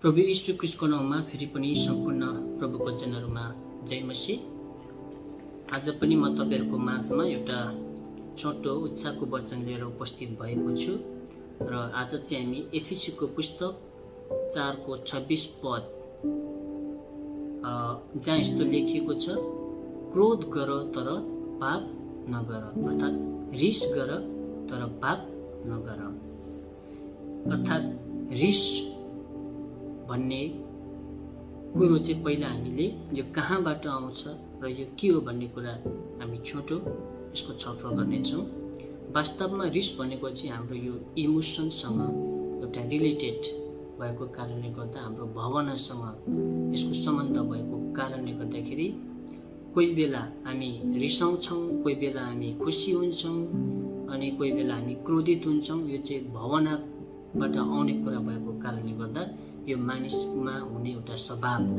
प्रभु यीशु ख्रीष्टको नाममा फेरि पनि सम्पूर्ण प्रभुको जनहरूमा जय मसीह। आज पनि म तपाईहरुको माझमा एउटा छोटो उत्साहको वचन लिएर उपस्थित भएको छु र आज चाहिँ हामी एफिसीको पुस्तक 4 को 26 पद जहाँ यस्तो लेखिएको छ, क्रोध गर तर पाप नगर, अर्थात् रिस गर तर पाप नगर। अर्थात् रिस भन्ने कुरो चाहिँ पहिला हामीले यो कहाँबाट आउँछ र यो के हो भन्ने कुरा हामी छोटो यसको छलफल गर्नेछौँ। वास्तवमा रिस भनेको चाहिँ हाम्रो यो इमोसनसँग एउटा रिलेटेड भएको कारणले गर्दा, हाम्रो भावनासँग यसको सम्बन्ध भएको कारणले गर्दाखेरि कोही बेला हामी रिसाउँछौँ, कोही बेला हामी खुसी हुन्छौँ अनि कोही बेला हामी क्रोधित हुन्छौँ। यो चाहिँ भावनाबाट आउने कुरा भएको कारणले गर्दा यो मानिसमा हुने एउटा स्वभाव हो।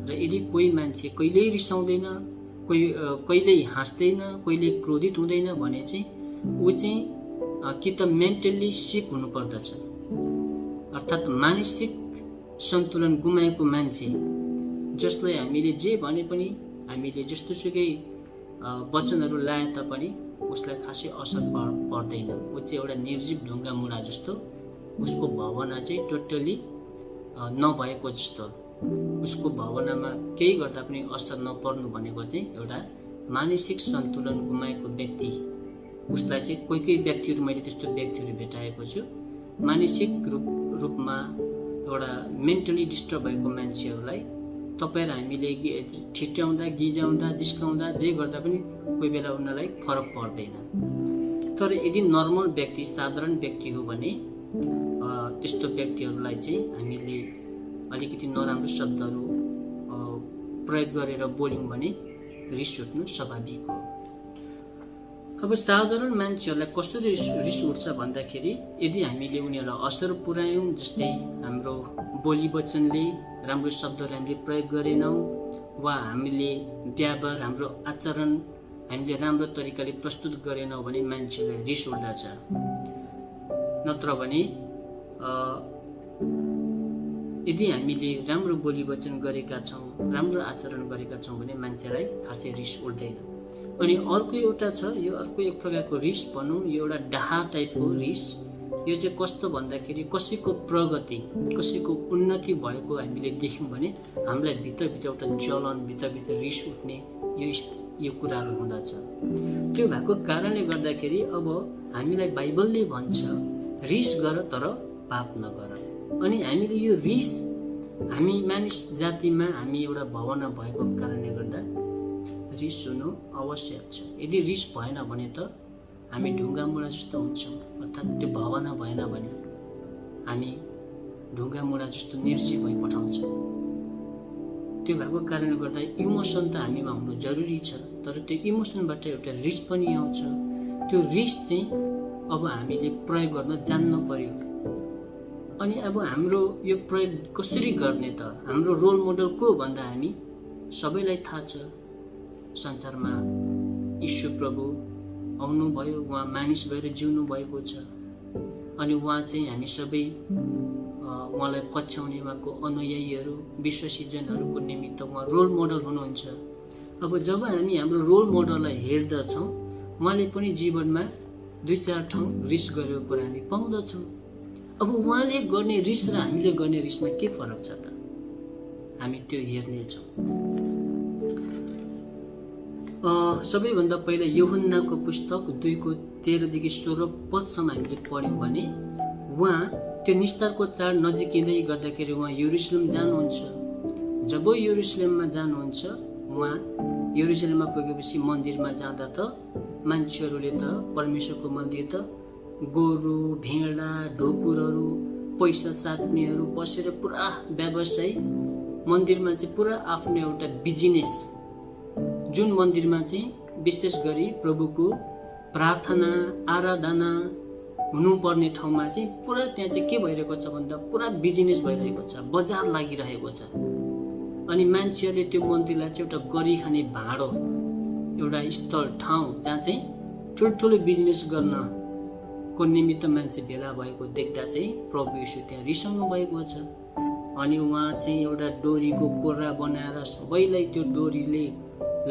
र यदि कोही मान्छे कहिल्यै रिसाउँदैन, कहिल्यै हाँस्दैन, कहिल्यै क्रोधित हुँदैन भने चाहिँ ऊ चाहिँ कि त मेन्टल्ली सिक हुनुपर्दछ, अर्थात् मानसिक सन्तुलन गुमाएको मान्छे जसलाई हामीले जे भने पनि, हामीले जस्तोसुकै वचनहरू लाए तापनि उसलाई खासै असर पर्दैन। ऊ चाहिँ एउटा निर्जीव ढुङ्गा मुढा जस्तो, उसको भावना चाहिँ टोटली नभएको जस्तो, उसको भावनामा केही गर्दा पनि असर नपर्नु भनेको चाहिँ एउटा मानसिक सन्तुलन गुमाएको व्यक्ति। उसलाई चाहिँ कोही कोही व्यक्तिहरू, मैले त्यस्तो व्यक्तिहरू भेटाएको छु, मानसिक रूपमा एउटा मेन्टली डिस्टर्ब भएको मान्छेहरूलाई तपाईँ र हामीले ठिट्याउँदा, गिजाउँदा, जिस्काउँदा, जे गर्दा पनि कोही बेला उनीहरूलाई फरक पर्दैन। तर यदि नर्मल व्यक्ति, साधारण व्यक्ति हो भने त्यस्तो व्यक्तिहरूलाई चाहिँ हामीले अलिकति नराम्रो शब्दहरू प्रयोग गरेर बोल्यौँ भने रिस उठ्नु स्वाभाविक हो। अब साधारण मान्छेहरूलाई कसरी रिस उठ्छ भन्दाखेरि, यदि हामीले उनीहरूलाई असर पुर्यायौँ, जस्तै हाम्रो बोली वचनले, राम्रो शब्दहरू हामीले प्रयोग गरेनौँ वा हामीले व्यवहार, हाम्रो आचरण हामीले राम्रो तरिकाले प्रस्तुत गरेनौँ भने मान्छेलाई रिस उठ्दछ। नत्र भने यदि हामीले राम्रो बोली वचन गरेका छौँ, राम्रो आचरण गरेका छौँ भने मान्छेलाई खासै रिस उठ्दैन। अनि अर्को एउटा छ, यो अर्को एक प्रकारको रिस भनौँ, यो एउटा डाहा टाइपको रिस। यो चाहिँ कस्तो भन्दाखेरि कसैको प्रगति, कसैको उन्नति भएको हामीले देख्यौँ भने हामीलाई भित्रभित्र एउटा जलन, भित्रभित्र रिस उठ्ने यो कुराहरू हुँदछ। त्यो भएको कारणले गर्दाखेरि अब हामीलाई बाइबलले भन्छ रिस गर तर पाप नगर। अनि हामीले यो रिस हामी मानिस जातिमा हामी एउटा भावना भएको कारणले गर्दा रिस हुनु आवश्यक छ। यदि रिस भएन भने त हामी ढुङ्गा मुढा जस्तो हुन्छौँ, अर्थात् त्यो भावना भएन भने हामी ढुङ्गा मुढा जस्तो निर्जीव भइ पठाउँछौँ। त्यो भएको कारणले गर्दा इमोसन त हामीमा हुनु जरुरी छ, तर त्यो इमोसनबाट एउटा रिस पनि आउँछ। त्यो रिस चाहिँ अब हामीले प्रयोग गर्न जान्नु पर्यो। अनि अब हाम्रो यो प्रयोग कसरी गर्ने त? हाम्रो रोल मोडल को भन्दा हामी सबैलाई थाहा छ, संसारमा यीशु प्रभु आउनुभयो, उहाँ मानिस भएर जिउनु भएको छ। अनि उहाँ चाहिँ हामी सबै उहाँलाई पछ्याउने, उहाँको अनुयायीहरू, विश्वसिजनहरूको निमित्त उहाँ रोल मोडल हुनुहुन्छ। अब जब हामी हाम्रो रोल मोडललाई हेर्दछौँ, उहाँले पनि जीवनमा 2-4 ठाउँ रिस गरेको कुरा हामी पाउँदछौँ। अब उहाँले गर्ने रिस र हामीले गर्ने रिसमा के फरक छ त? हामी त्यो हेर्नेछौँ। सबैभन्दा पहिला यूहन्नाको पुस्तक 2:13-16 पदसम्म हामीले पढ्यौँ भने उहाँ त्यो निस्तारको चाड नजिकिँदै गर्दाखेरि उहाँ यरुसलेम जानुहुन्छ। जब यरुसलेममा जानुहुन्छ, उहाँ यरुसलेममा पुगेपछि मन्दिरमा जाँदा त मान्छेहरूले त परमेश्वरको मन्दिर त गोरु, भेडा, ढोकुरहरू, पैसा साट्नेहरू बसेर पुरा व्यवसाय, मन्दिरमा चाहिँ पुरा आफ्नो एउटा बिजनेस, जुन मन्दिरमा चाहिँ विशेष गरी प्रभुको प्रार्थना, आराधना हुनुपर्ने ठाउँमा चाहिँ पुरा त्यहाँ चाहिँ के भइरहेको छ भन्दा पुरा बिजनेस भइरहेको छ, बजार लागिरहेको छ। अनि मान्छेहरूले त्यो मन्दिरलाई चाहिँ एउटा गरिखाने भाँडो, एउटा स्थल, ठाउँ जहाँ चाहिँ ठुल्ठुलो बिजनेस गर्नको निमित्त मान्छे भेला भएको देख्दा चाहिँ प्रभु येशू त्यहाँ रिसाउनु भएको छ। अनि उहाँ चाहिँ एउटा डोरीको कोर्रा बनाएर सबैलाई त्यो डोरीले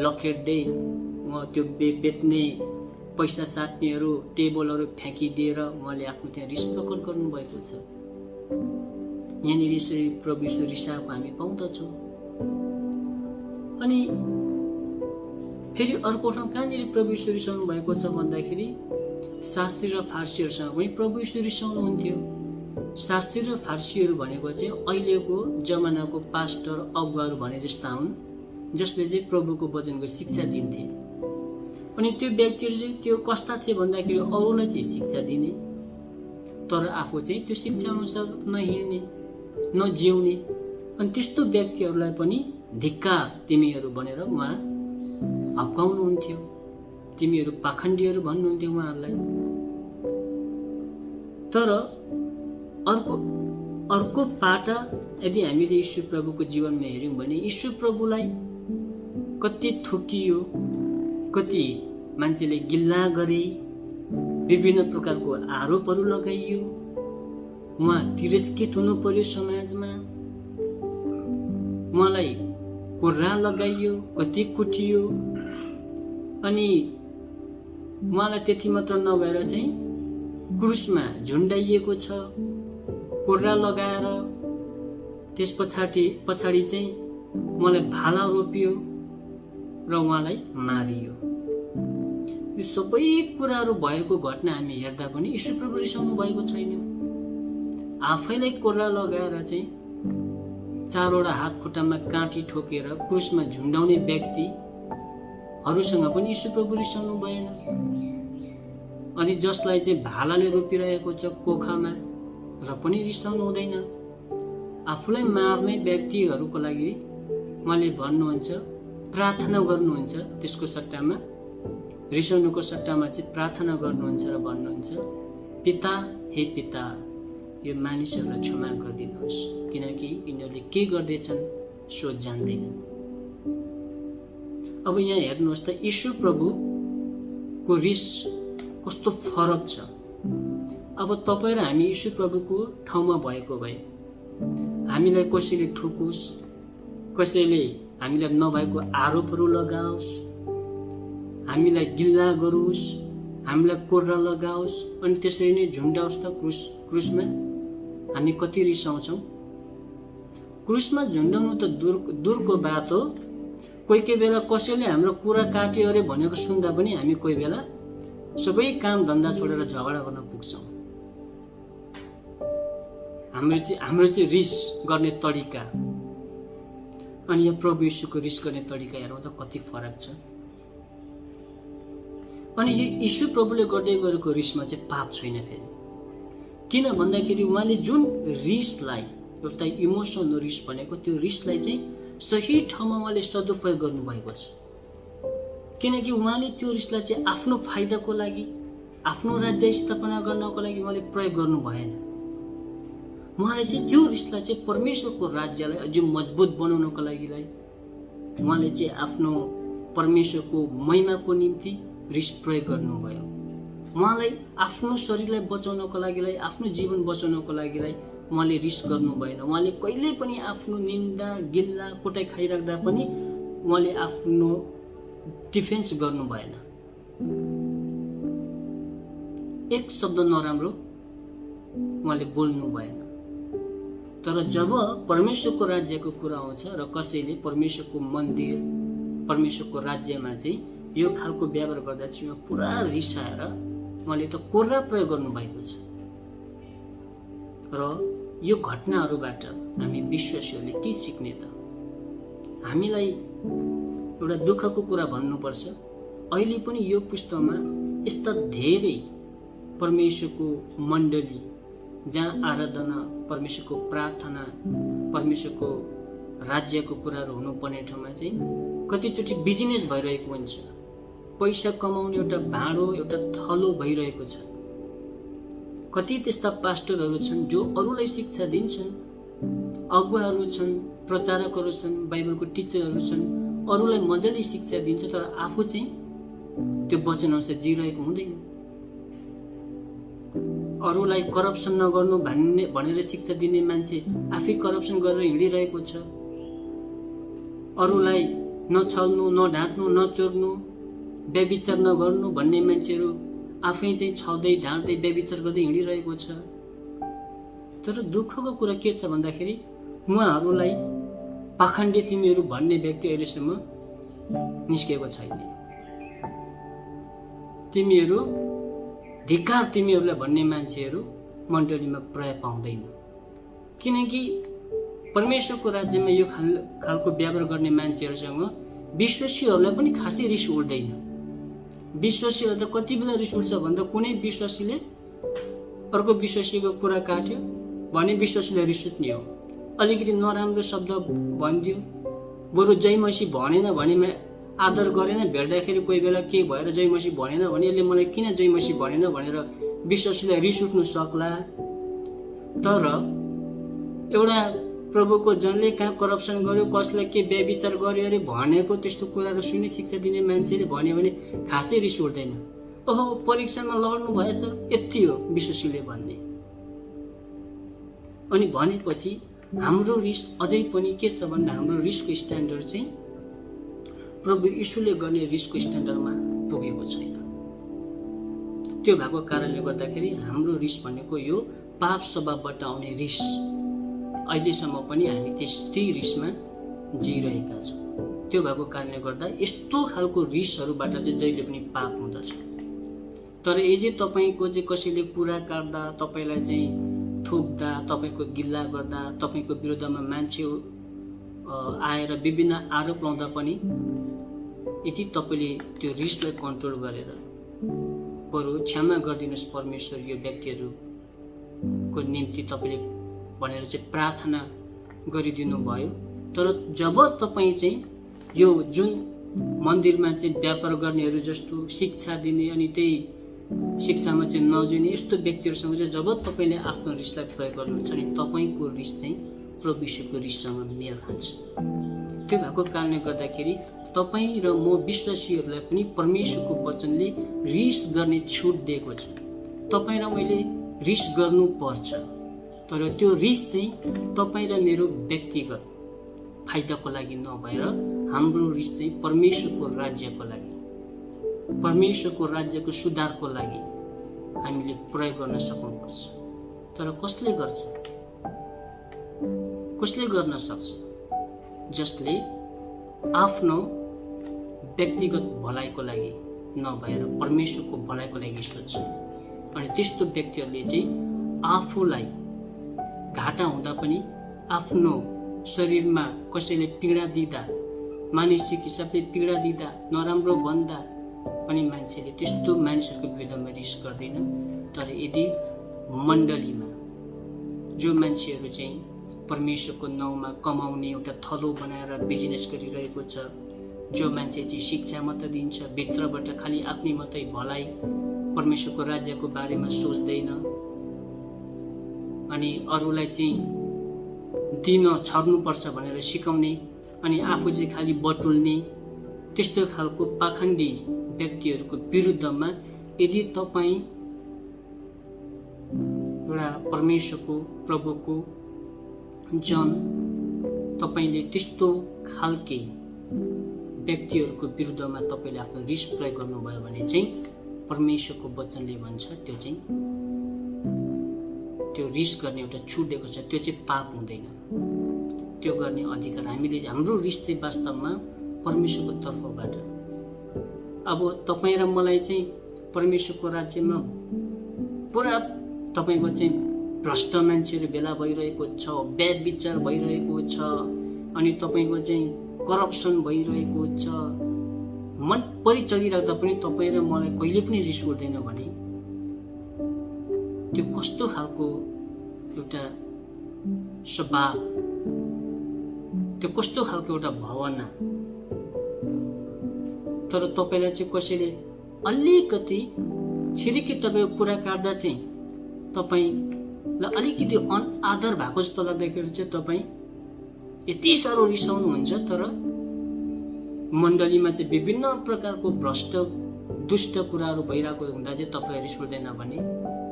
लखेट्दै त्यो बेच्ने पैसा साट्नेहरू टेबलहरू फ्याँकिदिएर उहाँले आफ्नो त्यहाँ रिस प्रकट गर्नुभएको छ। यहाँनिर यसरी प्रभु यीशु रिसाएको हामी पाउँदछौँ। अनि फेरि अर्को ठाउँ कहाँनिर प्रभु यीशु रिसाउनु भएको छ भन्दाखेरि शास्त्री र फारसीहरूसँग पनि प्रभु यीशु रिसाउनुहुन्थ्यो। शास्त्री र फारसीहरू भनेको चाहिँ अहिलेको जमानाको पास्टर अगुवाहरू भने जस्ता हुन्, जसले चाहिँ प्रभुको वचनको शिक्षा दिन्थे। अनि त्यो व्यक्तिहरू चाहिँ त्यो कस्ता थिए भन्दाखेरि अरूलाई चाहिँ शिक्षा दिने, तर आफू चाहिँ त्यो शिक्षा अनुसार नहिँड्ने, नजिउने। अनि त्यस्तो व्यक्तिहरूलाई पनि धिक्कार तिमीहरू भनेर उहाँ हप्काउनुहुन्थ्यो। तिमीहरू पाखण्डीहरू भन्नुहुन्थ्यो उहाँहरूलाई। तर अर्को पाटा यदि हामीले यीशु प्रभुको जीवनमा हेऱ्यौँ भने यीशु प्रभुलाई कति थुकियो, कति मान्छेले गिल्ला गरे, विभिन्न प्रकारको आरोपहरू लगाइयो, उहाँ तिरस्कृत हुनु पर्यो समाजमा, उहाँलाई कोर्रा लगाइयो, कति कुटियो। अनि उहाँलाई त्यति मात्र नभएर चाहिँ क्रुसमा झुन्डाइएको छ, कोर्रा लगाएर। त्यस पछाडि चाहिँ उहाँलाई भाला रोपियो र उहाँलाई मारियो। यो सबै कुराहरू भएको घटना हामी हेर्दा पनि यीशु प्रभु रिसाउनु भएको छैन। आफैलाई कोर्रा लगाएर चाहिँ चारवटा हात खुट्टामा काँटी ठोकेर क्रुसमा झुन्डाउने व्यक्तिहरूसँग पनि यीशु प्रभु रिसाउनु भएन। अनि जसलाई चाहिँ भालाले रोपिरहेको छ कोखामा र पनि रिसाउनु हुँदैन। आफूलाई मार्ने व्यक्तिहरूको लागि उहाँले भन्नुहुन्छ, प्रार्थना गर्नुहुन्छ। त्यसको सट्टामा रिसाउनुको सट्टामा चाहिँ प्रार्थना गर्नुहुन्छ र भन्नुहुन्छ, पिता हे पिता, यो मानिसहरूलाई क्षमा गरिदिनुहोस्, किनकि यिनीहरूले के गर्दैछन् सो जान्दैनन्। अब यहाँ हेर्नुहोस् त यीशु प्रभुको रिस कस्तो फरक छ। अब तपाईँ र हामी यीशु प्रभुको ठाउँमा भएको भए हामीलाई कसैले ठोकोस्, कसैले हामीलाई नभएको आरोपहरू लगाओस्, हामीलाई गिल्ला गरोस्, हामीलाई कोर्रा लगाओस्, अनि त्यसरी नै झुन्डाओस् त क्रुसमा, हामी कति रिसाउँछौँ। क्रुसमा झुन्डाउनु त दूरको बात हो। कोही बेला कसैले हाम्रो कुरा काट्यो अरे भनेको सुन्दा पनि हामी कोही बेला सबै काम धन्दा छोडेर झगडा गर्न पुग्छौँ। हाम्रो चाहिँ रिस गर्ने तरिका अनि यो प्रभु यीशुको रिस गर्ने तरिका हेरौँ त कति फरक छ। अनि यो यीशु प्रभुले गर्दै गरेको रिसमा चाहिँ पाप छैन फेरि। किन भन्दाखेरि उहाँले जुन रिसलाई, एउटा इमोसनल रिस भनेको, त्यो रिसलाई चाहिँ सही ठाउँमा उहाँले सदुपयोग गर्नुभएको छ। किनकि उहाँले त्यो रिसलाई चाहिँ आफ्नो फाइदाको लागि, आफ्नो राज्य स्थापना गर्नको लागि उहाँले प्रयोग गर्नु भएन। उहाँले चाहिँ त्यो रिसलाई चाहिँ परमेश्वरको राज्यलाई अझै मजबुत बनाउनको लागि उहाँले चाहिँ आफ्नो परमेश्वरको महिमाको निम्ति रिस प्रयोग गर्नुभयो। उहाँलाई आफ्नो शरीरलाई बचाउनको लागि, आफ्नो जीवन बचाउनको लागि उहाँले रिस गर्नु भएन। उहाँले कहिल्यै पनि आफ्नो निन्दा गिल्ला कुटाइ खाइराख्दा पनि उहाँले आफ्नो डिफेन्स गर्नु भएन। एक शब्द नराम्रो उहाँले बोल्नु भएन। तर जब परमेश्वरको राज्यको कुरा आउँछ र कसैले परमेश्वरको मन्दिर, परमेश्वरको राज्यमा चाहिँ यो खालको व्यवहार गर्दा चाहिँ पुरा रिसाएर उहाँले त कोर्रा प्रयोग गर्नुभएको छ। र यो घटनाहरूबाट हामी विश्वासीहरूले के सिक्ने त? हामीलाई एउटा दुःखको कुरा भन्नुपर्छ, अहिले पनि यो पुस्तकमा यस्ता धेरै परमेश्वरको मण्डली जहाँ आराधना, परमेश्वरको प्रार्थना, परमेश्वरको राज्यको कुराहरू हुनुपर्ने ठाउँमा चाहिँ कतिचोटि बिजनेस भइरहेको हुन्छ। पैसा कमाउने एउटा भाँडो, एउटा थलो भइरहेको छ। कति त्यस्ता पास्टरहरू छन् जो अरूलाई शिक्षा दिन्छन्, अगुवाहरू छन्, प्रचारकहरू छन्, बाइबलको टिचरहरू छन्, अरूलाई मजाले शिक्षा दिन्छ, तर आफू चाहिँ त्यो वचन अनुसार जिरहेको हुँदैन। अरूलाई करप्सन नगर्नु भनेर शिक्षा दिने मान्छे आफै करप्सन गरेर हिँडिरहेको छ। अरूलाई नछल्नु, नढाँट्नु, नचोर्नु, व्यभिचार नगर्नु भन्ने मान्छेहरू आफै चाहिँ छल्दै ढाँट्दै व्यभिचार गर्दै हिँडिरहेको छ। तर दुःखको कुरा के छ भन्दाखेरि उहाँहरूलाई पाखण्डी तिमीहरू भन्ने व्यक्ति अहिलेसम्म निस्केको छैन। तिमीहरू धिक्कार तिमीहरूलाई भन्ने मान्छेहरू मण्डलीमा प्राय पाउँदैन। किनकि परमेश्वरको राज्यमा यो खालको व्यवहार गर्ने मान्छेहरूसँग विश्वासीहरूलाई पनि खासै रिस उठ्दैन। विश्वासीहरू त कति बेला रिस उठ्छ भन्दा कुनै विश्वासीले अर्को विश्वासीको कुरा काट्यो भने विश्वासीलाई रिस उठ्ने हो। अलिकति नराम्रो शब्द भनिदियो, बरु जय मसी भनेन भनेमा आदर गरेन, भेट्दाखेरि कोही बेला के भएर जय मसी भनेन भने यसले मलाई किन जय मसी भनेन भनेर विश्वासीलाई रिस उठ्नु सक्ला। तर एउटा प्रभुको जनले कहाँ करप्सन गर्यो, कसलाई के व्यभिचार गर्यो अरे भनेको त्यस्तो कुराहरू सुनि शिक्षा दिने मान्छेले भन्यो भने खासै रिस उठ्दैन। ओहो परीक्षामा लड्नु भएछ यति हो विश्वासीले भन्ने। अनि भनेपछि हाम्रो रिस अझै पनि के छ भन्दा हाम्रो रिसको स्ट्यान्डर्ड चाहिँ प्रभु यीशुले गर्ने रिसको स्ट्यान्डर्डमा पुगेको छैन। त्यो भएको कारणले गर्दाखेरि हाम्रो रिस भनेको यो पाप स्वभावबाट आउने रिस, अहिलेसम्म पनि हामी त्यस्तै रिसमा जिइरहेका छौँ। त्यो भएको कारणले गर्दा यस्तो खालको रिसहरूबाट चाहिँ जहिले पनि पाप हुँदछ। तर यदि तपाईँको चाहिँ कसैले कुरा काट्दा, तपाईँलाई चाहिँ थुक्दा, तपाईँको गिल्ला गर्दा, तपाईँको विरुद्धमा मान्छे आएर विभिन्न आरोप लाउँदा पनि यदि तपाईँले त्यो रिसलाई कन्ट्रोल गरेर बरु क्षमा गरिदिनुहोस् परमेश्वर यो व्यक्तिहरूको निम्ति तपाईँले भनेर चाहिँ प्रार्थना गरिदिनु भयो। तर जब तपाईँ चाहिँ यो जुन मन्दिरमा चाहिँ व्यापार गर्नेहरू जस्तो शिक्षा दिने अनि त्यही शिक्षामा चाहिँ नजुने यस्तो व्यक्तिहरूसँग चाहिँ जब तपाईँले आफ्नो रिसलाई प्रयोग गर्नुहुन्छ नि तपाईँको रिस चाहिँ प्रभु यीशुको रिससँग मेल खान्छ। त्यो भएको कारणले गर्दाखेरि तपाईँ र म विश्वासीहरूलाई पनि परमेश्वरको वचनले रिस गर्ने छुट दिएको छ। तपाईँ र मैले रिस गर्नुपर्छ, तर त्यो रिस चाहिँ तपाईँ र मेरो व्यक्तिगत फाइदाको लागि नभएर हाम्रो रिस चाहिँ परमेश्वरको राज्यको लागि, परमेश्वरको राज्यको सुधारको लागि हामीले प्रयोग गर्न सक्नुपर्छ। तर कसले गर्छ? कसले गर्न सक्छ? जसले आफ्नो व्यक्तिगत भलाइको लागि नभएर परमेश्वरको भलाइको लागि सोच्छ। अनि त्यस्तो व्यक्तिहरूले चाहिँ आफूलाई घाटा हुँदा पनि, आफ्नो शरीरमा कसैले पीडा दिँदा, मानसिक हिसाबले पीडा दिँदा, नराम्रो भन्दा पनि मान्छेले त्यस्तो मानिसहरूको विरुद्धमा रिस गर्दैन। तर यदि मण्डलीमा जो मान्छेहरू चाहिँ परमेश्वरको नाउँमा कमाउने एउटा थलो बनाएर बिजनेस गरिरहेको छ, जो मान्छे चाहिँ शिक्षा मात्र दिन्छ, भित्रबाट खालि आफ्नै मात्रै भलाइ, परमेश्वरको राज्यको बारेमा सोच्दैन, अनि अरूलाई चाहिँ दिन छर्नुपर्छ भनेर सिकाउने, अनि आफू चाहिँ खालि बटुल्ने, त्यस्तो खालको पाखण्डी व्यक्तिहरूको विरुद्धमा यदि तपाईँ एउटा परमेश्वरको प्रभुको जन, तपाईँले त्यस्तो खालके व्यक्तिहरूको विरुद्धमा तपाईँले आफ्नो रिस प्रयोग गर्नुभयो भने चाहिँ परमेश्वरको वचनले भन्छ त्यो चाहिँ त्यो रिस गर्ने एउटा छुट दिएको छ, त्यो चाहिँ पाप हुँदैन। त्यो गर्ने अधिकार हामीले, हाम्रो रिस चाहिँ वास्तवमा परमेश्वरको तर्फबाट। अब तपाईँ र मलाई चाहिँ परमेश्वरको राज्यमा पुरा तपाईँको चाहिँ भ्रष्ट मान्छेहरू भेला भइरहेको छ, व्यभिचार भइरहेको छ, अनि तपाईँको चाहिँ करप्सन भइरहेको छ, मन परि चलिराख्दा पनि तपाईँ र मलाई कहिले पनि रिस उठ्दैन भने त्यो कस्तो खालको एउटा स्वभाव, त्यो कस्तो खालको एउटा भावना। तर तपाईँलाई चाहिँ कसैले अलिकति छिरिकी तपाईँको कुरा काट्दा चाहिँ तपाईँलाई अलिकति अनआदर भएको जस्तो लाग्दाखेरि चाहिँ तपाईँ यति साह्रो रिसाउनुहुन्छ। तर मण्डलीमा चाहिँ विभिन्न प्रकारको भ्रष्ट दुष्ट कुराहरू भइरहेको हुँदा चाहिँ तपाईँ रिस उठ्दैन भने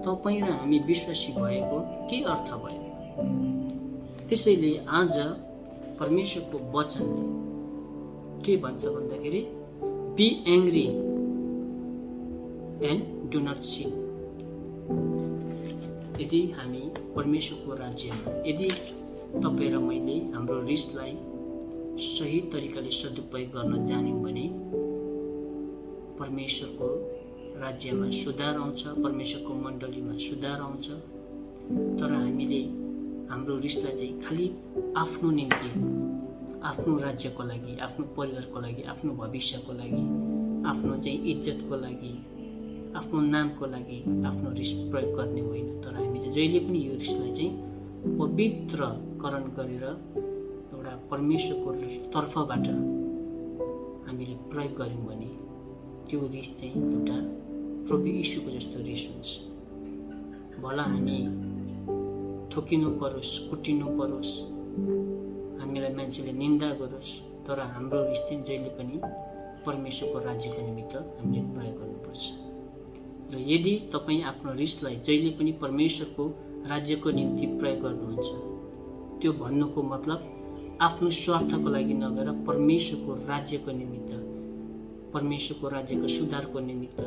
तपाईँ र हामी विश्वासी भएको के अर्थ भयो? त्यसैले आज परमेश्वरको वचनले के भन्छ भन्दाखेरि be angry and do not sin. यदि हामी परमेश्वरको राज्यमा, यदि तपाईँ र मैले हाम्रो रिसलाई सही तरिकाले सदुपयोग गर्न जान्यौँ भने परमेश्वरको राज्यमा सुधार आउँछ, परमेश्वरको मण्डलीमा सुधार आउँछ। तर हामीले हाम्रो रिसलाई चाहिँ खालि आफ्नो निम्ति, आफ्नो राज्यको लागि, आफ्नो परिवारको लागि, आफ्नो भविष्यको लागि, आफ्नो चाहिँ इज्जतको लागि, आफ्नो नामको लागि आफ्नो रिस प्रयोग गर्ने होइन। तर हामी चाहिँ जहिले पनि यो रिसलाई चाहिँ पवित्रकरण गरेर एउटा परमेश्वरको तर्फबाट हामीले प्रयोग गऱ्यौँ भने त्यो रिस चाहिँ एउटा प्रभु यीशुको जस्तो रिस हुन्छ। भला हामी थोकिनु परोस्, कुटिनु परोस्, हामीलाई मान्छेले निन्दा गरोस्, तर हाम्रो रिस चाहिँ जहिले पनि परमेश्वरको राज्यको निमित्त हामीले प्रयोग गर्नुपर्छ। र यदि तपाईँ आफ्नो रिसलाई जहिले पनि परमेश्वरको राज्यको निम्ति प्रयोग गर्नुहुन्छ, त्यो भन्नुको मतलब आफ्नो स्वार्थको लागि नभएर परमेश्वरको राज्यको निमित्त, परमेश्वरको राज्यको सुधारको निमित्त,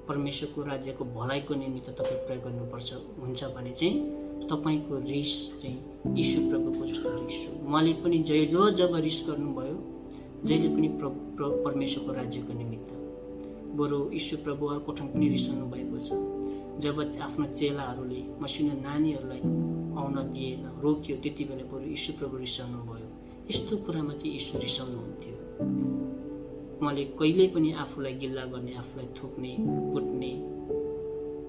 परमेश्वरको राज्यको भलाइको निमित्त तपाईँ प्रयोग गर्नुपर्छ हुन्छ भने चाहिँ तपाईँको रिस चाहिँ यीशु प्रभुको जस्तो रिस हो। उहाँले पनि जब रिस गर्नुभयो, जहिले पनि परमेश्वरको राज्यको निमित्त। बरु यीशु प्रभु अर्को ठाउँ पनि रिसाउनु भएको छ, जब आफ्नो चेलाहरूले मसिनो नानीहरूलाई आउन दिएन, रोक्यो, त्यति बेला बरु यीशु प्रभु रिसाउनु भयो। यस्तो कुरामा चाहिँ यीशु रिसाउनुहुन्थ्यो। उहाँले कहिले पनि आफूलाई गिल्ला गर्ने, आफूलाई थुक्ने, कुट्ने,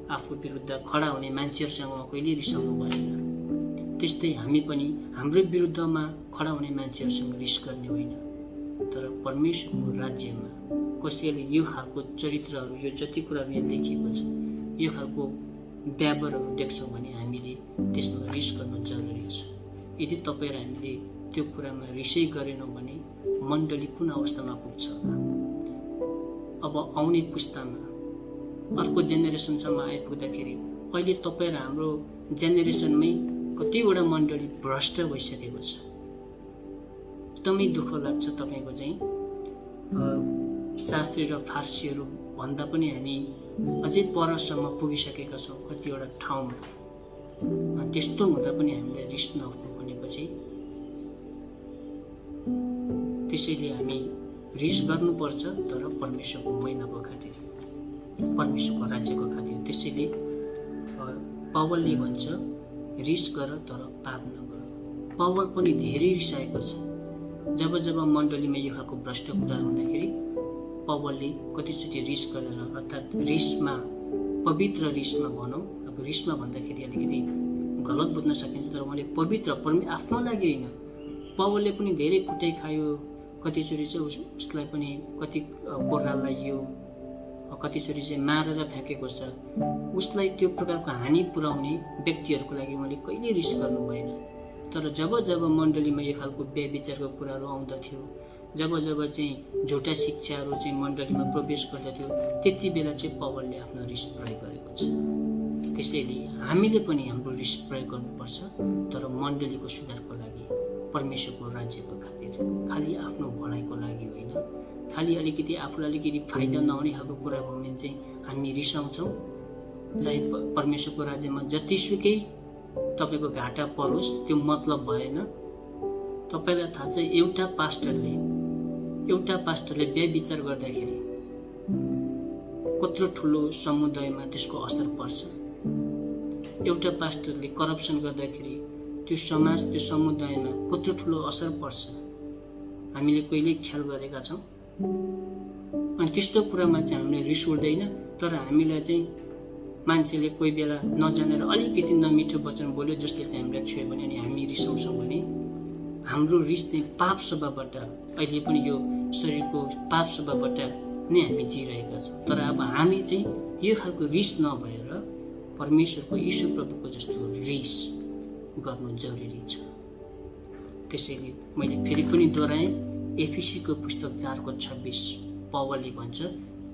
आफू विरुद्ध खडा हुने मान्छेहरूसँग कहिले रिसाउनु भएन। त्यस्तै हामी पनि हाम्रो विरुद्धमा खडा हुने मान्छेहरूसँग रिस गर्ने होइन। तर परमेश्वरको राज्यमा कसैले यो खालको चरित्रहरू, यो जति कुराहरू यहाँ लेखिएको छ, यो खालको व्यवहारहरू देख्छौँ भने हामीले त्यसमा रिस गर्नु जरुरी छ। यदि तपाईँ र हामीले त्यो कुरामा रिसै गरेनौँ भने मण्डली कुन अवस्थामा पुग्छ होला? अब आउने पुस्तामा, अर्को जेनेरेसनसम्म आइपुग्दाखेरि अहिले तपाईँ र हाम्रो जेनेरेसनमै कतिवटा मण्डली भ्रष्ट भइसकेको छ। एकदमै दुःख लाग्छ। तपाईँको चाहिँ शास्त्री र फारसीहरू भन्दा पनि हामी अझै परसम्म पुगिसकेका छौँ कतिवटा ठाउँमा। त्यस्तो हुँदा पनि हामीलाई रिस नउठ्नु भनेपछि, त्यसैले हामी रिस गर्नुपर्छ, तर परमेश्वरको महिमाको खातिर, परमेश्वरको राज्यको खातिर। त्यसैले पौलले भन्छ रिस गर तर पाप नगर। पौल पनि धेरै रिसाएको छ। जब जब मण्डलीमा यो खालको भ्रष्ट कुराहरू हुँदाखेरि पौलले कतिचोटि रिस गरेर, अर्थात् रिसमा, पवित्र रिसमा भनौँ, अब रिसमा भन्दाखेरि अलिकति गलत बुझ्न सकिन्छ, तर उहाँले पवित्र आफ्नो लागि होइन। पौलले पनि धेरै कुटाइ खायो, कतिचोटि चाहिँ उसलाई पनि कति कोर्रा लगाइयो, कतिचोटि चाहिँ मारेर फ्याँकेको छ। उसलाई त्यो प्रकारको हानि पुर्याउने व्यक्तिहरूको लागि उहाँले कहिले रिस गर्नु भएन। तर जब जब मण्डलीमा यो खालको व्यभिचारको कुराहरू आउँदथ्यो, जब जब चाहिँ झुटा शिक्षाहरू चाहिँ मण्डलीमा प्रवेश गर्दथ्यो, त्यति बेला चाहिँ पौलले आफ्नो रिस प्रयोग गरेको छ। त्यसैले हामीले पनि हाम्रो रिस प्रयोग गर्नुपर्छ, तर मण्डलीको सुधारको लागि, परमेश्वरको राज्यको खातिर, खालि आफ्नो भलाइको लागि होइन। खालि अलिकति आफूलाई अलिकति फाइदा नहुने खालको कुरा भयो भने चाहिँ हामी रिसाउँछौँ। चाहे परमेश्वरको राज्यमा जतिसुकै तपाईँको घाटा परोस्, त्यो मतलब भएन। तपाईँलाई थाहा छ, एउटा पास्टरले व्यभिचार गर्दाखेरि कत्रो ठुलो समुदायमा त्यसको असर पर्छ। एउटा पास्टरले करप्सन गर्दाखेरि त्यो समाज, त्यो समुदायमा कत्रो ठुलो असर पर्छ, हामीले कहिले ख्याल गरेका छौँ। अनि त्यस्तो कुरामा चाहिँ हामीलाई रिस उठ्दैन। तर हामीलाई चाहिँ मान्छेले कोही बेला नजानेर अलिकति नमिठो वचन बोल्यो, जसले चाहिँ हामीलाई छुयो भने, अनि हामी रिसाउँछौँ भने हाम्रो रिस चाहिँ पाप स्वभावबाट, अहिले पनि यो शरीरको पाप स्वभावबाट नै हामी जिइरहेका छौँ। तर अब हामी चाहिँ यो खालको रिस नभएर परमेश्वरको यीशु प्रभुको जस्तो रिस गर्नु जरुरी छ। त्यसैले मैले फेरि पनि दोहोऱ्याएँ, एफिसीको पुस्तक 4:26 पौलले भन्छ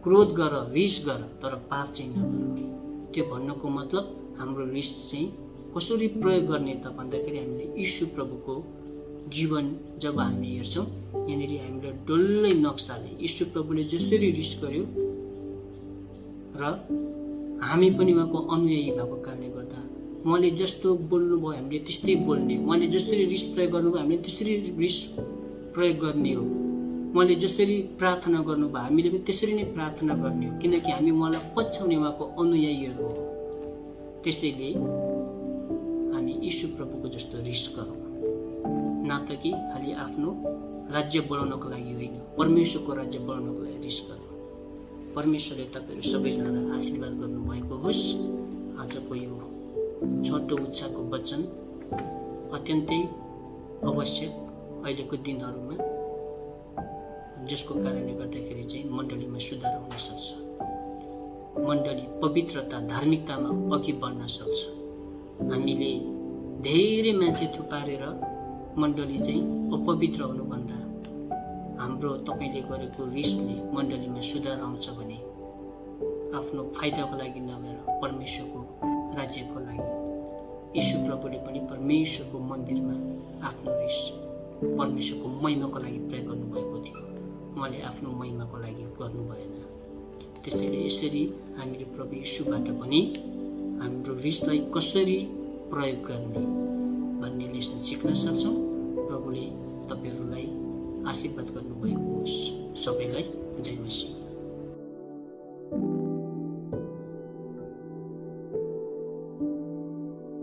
क्रोध गर, रिस गर, तर पाप चाहिँ नगर। त्यो भन्नुको मतलब हाम्रो रिस चाहिँ कसरी प्रयोग गर्ने त भन्दाखेरि हामीले यीशु प्रभुको जीवन जब हामी हेर्छौँ यहाँनिर हामीले डल्लै नक्साले यीशु प्रभुले जसरी रिस गर्यो र हामी पनि उहाँको अनुयायी भएको कारणले गर्दा उहाँले जस्तो बोल्नुभयो हामीले त्यस्तै बोल्ने, उहाँले जसरी रिस प्रयोग गर्नुभयो हामीले त्यसरी रिस प्रयोग गर्ने हो, उहाँले जसरी प्रार्थना गर्नुभयो हामीले पनि त्यसरी नै प्रार्थना गर्ने हो, किनकि हामी उहाँलाई पछ्याउने उहाँको अनुयायीहरू हो। त्यसैले हामी यीशु प्रभुको जस्तो रिस गरौँ, न त कि खालि आफ्नो राज्य बढाउनको लागि होइन, परमेश्वरको राज्य बढाउनको लागि रिस गरौँ। परमेश्वरले तपाईँहरू सबैजनालाई आशीर्वाद गर्नुभएको होस्। आजको यो छोटो उच्चाको वचन अत्यन्तै आवश्यक अहिलेको दिनहरूमा, जसको कारणले गर्दाखेरि चाहिँ मण्डलीमा सुधार हुन सक्छ, मण्डली पवित्रता धार्मिकतामा अघि बढ्न सक्छ। हामीले धेरै मान्छे थुपारेर मण्डली चाहिँ अपवित्र हुनुभन्दा हाम्रो तपाईँले गरेको रिसले मण्डलीमा सुधार आउँछ भने आफ्नो फाइदाको लागि नभएर परमेश्वरको राज्यको लागि यीशु प्रभुले पनि परमेश्वरको मन्दिरमा आफ्नो रिस परमेश्वरको महिमाको लागि प्रयोग गर्नुभएको थियो, उहाँले आफ्नो महिमाको लागि गर्नु भएन। त्यसैले यसरी हामीले प्रभु यीशुबाट पनि हाम्रो रिसलाई कसरी प्रयोग गर्ने भन्ने लेसन सिक्न सक्छौँ। प्रभुले तपाईँहरूलाई आशीर्वाद गर्नुभएको होस्। सबैलाई जय मसीह।